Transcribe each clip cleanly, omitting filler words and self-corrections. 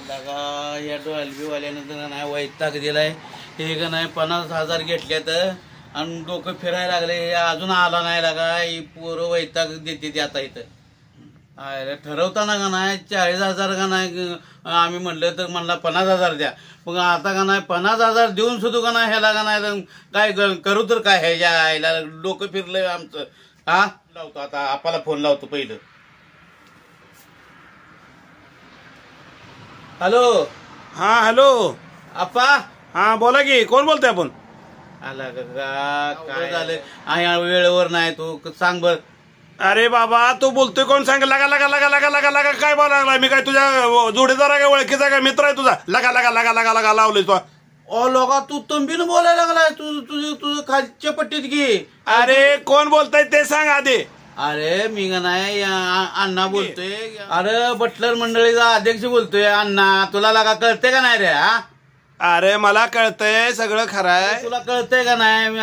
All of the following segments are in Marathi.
लगा या डॉल्बीवाल्यानं तर नाही वैताग दिलाय. हे का नाही 50,000 घेतल्यात आणि डोकं फिरायला लागले. अजून आला नाही लागा. ही पोरं वैताग देते ती आता इथं. ठरवताना का नाही 40,000 का नाही आम्ही म्हणलं तर म्हणला 50,000 द्या. मग आता का नाही 50,000 देऊन सुद्धा का नाही ह्याला का नाही काय करू तर काय ह्याच्या आईला डोकं फिरलंय आमचं. हा लावतो आता आपाला फोन लावतो पहिलं. हॅलो. हा हॅलो आप्पा. हा बोला की कोण बोलतोय आपण. आला का काय झालं वेळेवर नाही तू सांग बर. अरे बाबा तू बोलतोय कोण सांग. लगा लगा लगा लगा लगा लगा काय बोलायला लागला. मी काय तुझ्या जोडीदार आहे का ओळखीचा काय मित्र आहे तुझा. लगा लगा लगा लगा लगा लावलोय तो. ओ लोका तू तंबीनं बोलायला लागलाय. तुझं खालच्या पट्टीत घे. अरे कोण बोलताय ते सांग आधी. अरे मी का नाही अण्णा बोलतोय. अरे बटलर मंडळीचा अध्यक्ष बोलतोय. अण्णा तुला लागा कळते का नाही रे. हा अरे मला कळतंय सगळं खरं आहे. तुला कळतंय का नाही.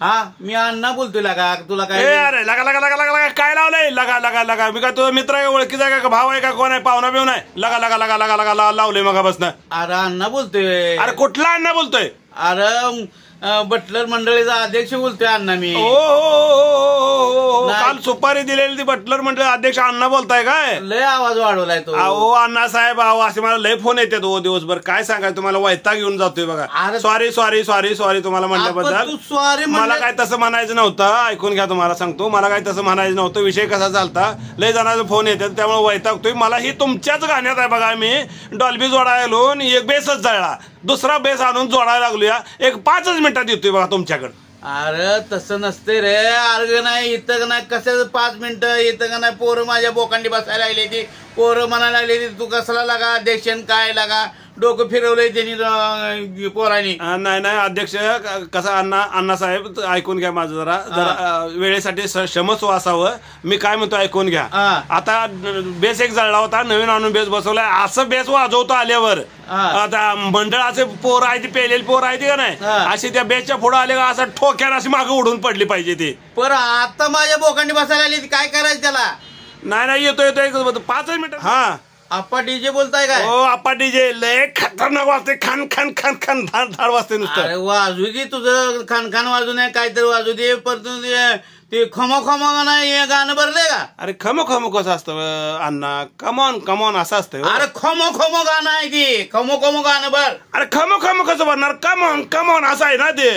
हा मी अण्णा बोलतोय लागा. तुला काय अरे लगा लगा लगा लगा लगा काय लावलंय. लगा लगा लगा मी काय तुझा मित्र आहे ओळखीचा आहे का भाव आहे का कोण आहे पाहुणा बिवून आहे. लगा लगा लगा लगा लगा लावलंय मगापासून. अरे अण्णा बोलतोय. अरे कुठला अण्णा बोलतोय. अरे बटलर मंडळीचा अध्यक्ष बोलतोय अण्णा मी. काल सुपारी दिलेली ती बटलर मंडळ अध्यक्ष अण्णा बोलताय काय. लय आवाज वाढवलाय तो. अहो अण्णा साहेब अहो असे मला लय फोन येतात हो दिवसभर. काय सांगाय तुम्हाला वैताग घेऊन जातोय बघा. सॉरी सॉरी सॉरी सॉरी तुम्हाला म्हणल्याबद्दल. सॉरी मला काय तसं म्हणायचं नव्हतं. ऐकून घ्या तुम्हाला सांगतो. मला काय तसं म्हणायचं नव्हतं. विषय कसा चालता लय जणांचा फोन येतात त्यामुळे वैतागतोय. मला ही तुमच्याच गाण्यात आहे बघा. मी डॉल्बी जोडायला आलो एक बेसच जळला. दुसरा बेस आणून जोडायला लागलो. या एक 5 मिनिटात येतोय बघा तुमच्याकडे. अरे तसं नसते रे. अर्ग नाही इथं नाही कसं 5 मिनिटं इथं का नाही. पोरं माझ्या बोकांडी बसायला लागली ती. पोरं म्हणायला लागली तू कसला लागा अध्यक्ष काय लागा. डोकं फिरवलंय त्यांनी पोरांनी. नाही नाही अध्यक्ष कसं अण्णासाहेब ऐकून घ्या माझं जरा वेळेसाठी क्षमस्व असावं. मी काय म्हणतो ऐकून घ्या. आता बेस एक जळला होता नवीन आणून बेस बसवलाय. असं बेस वाजवतो आल्यावर आता मंडळाचे पोर आहे ती पेलेली पोर आहे ती का नाही अशी त्या बेसच्या पुढे आले का असं ठोक्यानं अशी मागं उडून पडली पाहिजे ती. पर आता माझ्या बोकांडी बसायला आली काय करायचं त्याला. नाही नाही येतो येतो 5 मिनिट. हा आप्पा डीजे बोलताय काय. हो आप्पा डीजे लय खतरनाक वाजते. खान खान खान खान धाड धाड वाजते नुसतं. अरे वाजू दे तुझं खान खान वाजू नये काहीतरी वाजू दे. परंतु ते खमो खमो नाही हे गाणं भरले का. अरे खमो खमो कसं असतं अण्णा. कमॉन कमॉन असं असतं. अरे खमो खमो गाणं आहे ते. खमो खमो गाणं भर. अरे खमो खमो कसं भरणार. कमॉन कमॉन असं आहे ना ते.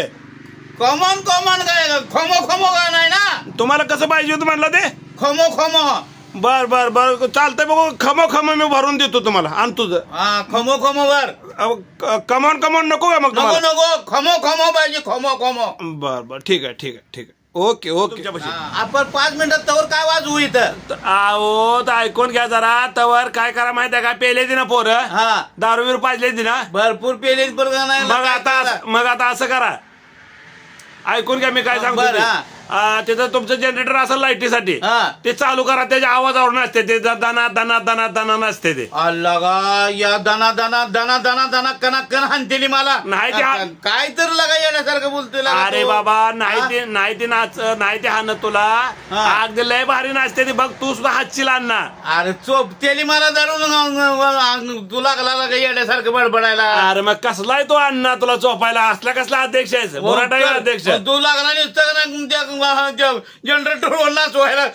कमॉन कमॉन काय खमो खमो गाणं आहे ना. तुम्हाला कसं पाहिजे होतं म्हणलं ते. खमो खमो. बर बर बर चालतंय बघू. खमो खमो मी भरून देतो तुम्हाला. आणि तुझं खमो खमो भर. कमॉन कमॉन नको का मग. नको नको खमो खमो पाहिजे. खमो खमो. बर बर ठीक आहे ठीक आहे ठीक आहे. Okay okay. आपण 5 मिनिटात तवर काय वाजवू इथं. अहो तर ऐकून घ्या जरा. तवर काय करा माहिती आहे का. पेले ती ना पोरं दारू बिरू पाजले ती ना भरपूर पेले. मग आता असं करा ऐकून घ्या मी काय सांगतो. तिथं तुमचं जनरेटर असेल लाईटीसाठी ते चालू करा. त्याच्या आवाजावर नसते ते. दाना दाना दाना दाना नसते ते. लगा या दाना दाना दाना दाना दाना कना कन हानतेली मला. नाही काय तर लगा येण्यासारखं बोलतोय. अरे बाबा नाही ते नाच नाही ते हान तुला. अगदी लय भारी नाचते ती बघ. तू सुद्धा हातची अण्णा. अरे चोपतेली मला धरून तुला लागा येण्यासारखं बडबडायला. अरे मग कसला आहे तो अण्णा तुला चोपायला. असला कसला अध्यक्ष आहे. बोराटा अध्यक्ष तू लागला नुसतं जनरेटर नाचवायला.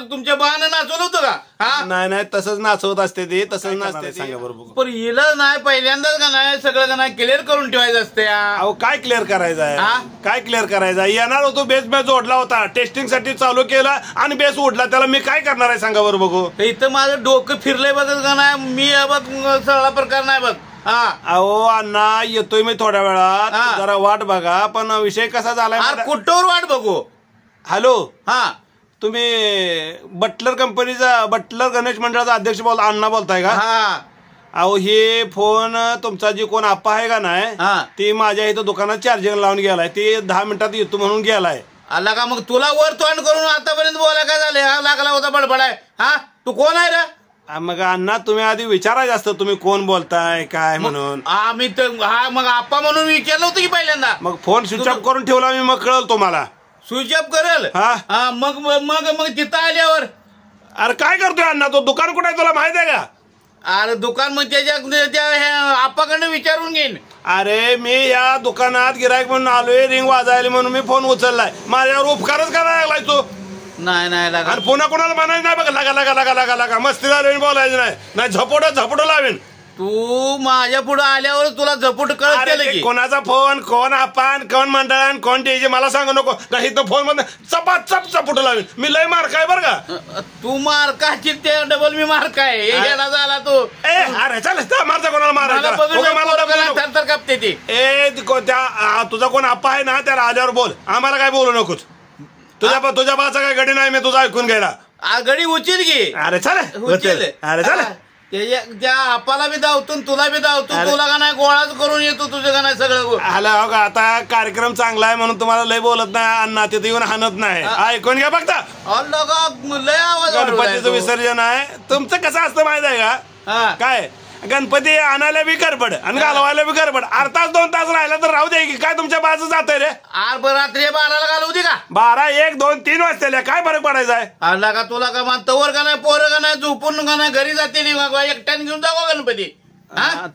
तुमच्या बाण नाचवलं होतं का. नाही नाही तसंच नाचवत असते ते. तसंच नाचते सांगा बरोबर. पण हिला नाही पहिल्यांदाच का नाही सगळं का नाही क्लिअर करून ठेवायचं असते. अहो काय क्लिअर करायचं आहे. काय क्लिअर करायचं आहे. येणार होतो बेस मी जोडला होता. टेस्टिंग साठी चालू केला आणि बेस उडला. त्याला मी काय करणार आहे सांगा बरं बघू. इथं माझं डोकं फिरलंय बघ का नाही. मी बघ सगळा प्रकार नाही बघ. अहो अण्णा येतोय मी थोड्या वेळात. जरा वाट बघा. पण विषय कसा झालाय कुठवर वाट बघू. हॅलो तुम्ही बटलर कंपनीचा बटलर गणेश मंडळाचा अध्यक्ष अण्णा बोलताय का. अहो हे फोन तुमचा जी कोण आप्पा आहे का नाही ती माझ्या इथं दुकानात चार्जिंग लावून गेलाय. ते 10 मिनिटात येतो म्हणून गेलाय. आला का मग तुला वर तोंड करून आतापर्यंत बोलाय काय झाले. लागला होता बडबडाय. तू कोण आहे रे. मग अण्णा तुम्ही आधी विचारायचं असतं तुम्ही कोण बोलताय काय म्हणून. आम्ही तर मग आप्पा म्हणून विचारलं होतं की पहिल्यांदा. मग फोन स्विच ऑफ करून ठेवला मी. मग कळलं तुम्हाला. स्विच ऑफ करेल. मग मग मग तिथं आल्यावर अरे काय करतोय अण्णा. तो दुकान कुठे आहे तुला माहित आहे का. अरे दुकान मग त्या आपाकडनं विचारून घेईन. अरे मी या दुकानात गिरायक म्हणून आलोय, रिंग वाजायला म्हणून मी फोन उचललाय. माझ्यावर उपकारच करायला लागलाय तू. नाही लागा. आणि पुन्हा कोणाला म्हणायचं नाही बघ, लागा लागा लागा लागा लागा मस्ती झाली बोलायचं नाही झपोट लावेन. तू माझ्या पुढे आल्यावर तुला झपूट कळत केलं की कोणाचा फोन, कोण आपण, कोण मंडळान, कोण टीजे मला सांगू नको. काही तो फोन मध्ये चपूट लावेन. मी लय मार काय बरं का. तू मार का चित्ते डबल मी मार काय येडा झाला तू. अरे चल मारचा कोणाला मारायचा तर कापते ती. त्या तुझा कोण आप्पा आहे ना त्याला आल्यावर बोल, आम्हाला काय बोलू नकोस. तुझ्या बाचा काय गडी नाही मी तुझा ऐकून घ्यायला. गडी उचील की. अरे चल अरे चल त्या आपाला बी धावतो तुला बी धावतो. तुला का नाही गोळाच करून येतो तुझं का नाही सगळं. आला आता कार्यक्रम चांगला आहे म्हणून तुम्हाला लय बोलत नाही, अण्णा तिथे येऊन हाणत नाही. ऐकून घ्या बघता. लय आवाज. गणपतीचं विसर्जन आहे तुमचं. कसं असतं माहित आहे का काय, गणपती आणायला बी गडबड आणि घालवायला बी गडबड. अर्धा तास 2 तास राहिला तर राहू दे की काय तुमच्या बाजू जात रे. रात्री 12ला घालवू दे का. 12, 1, 2, 3 वाजता काय फरक पडायचा आहे. आला का तुला का तवर का नाही, पोरं का नाही, झोपून का नाही, घरी जाते एकट्याने घेऊन जावं गणपती.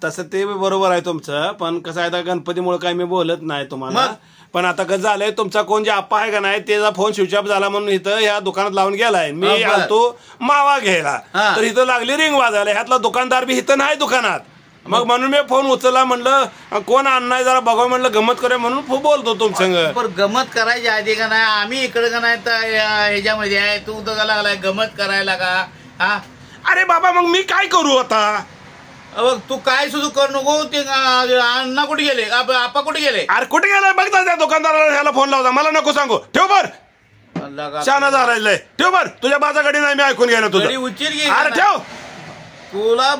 तसं ते बरोबर आहे तुमचं, पण कसं आहे गणपतीमुळे काय मी बोलत नाही तुम्हाला. पण आता कसं झालंय, तुमचा कोण जे आप्पा आहे का नाही त्याचा फोन स्विच ऑफ झाला म्हणून इथं ह्या दुकानात लावून गेलाय. मी आलतो मावा घ्यायला तर इथं लागली रिंग वाजायला. ह्यातला दुकानदार बी इथं नाही दुकानात. मग म्हणून मी फोन उचलला, म्हणलं कोण आणणार जरा बघा, म्हणलं गमत करूया म्हणून बोलतो तुमचं. पण गमत करायची आधी का नाही, आम्ही इकडे का नाही तर ह्याच्यामध्ये आहे. तू तर लागलाय गमत करायला का. अरे बाबा मग मी काय करू आता. तू काय सुरू करू नको. ते अण्णा कुठे गेले, आपा कुठे गेले. अरे कुठे गेलाय बघता त्या दुकानदाराला ह्याला फोन लावता. मला नको सांगू, ठेव बर. शाना झालाय ठेव बर. तुझ्या बाजाकडे नाही मी ऐकून घ्यायला तुझं. उचीर घे. अरे ठेव. तुला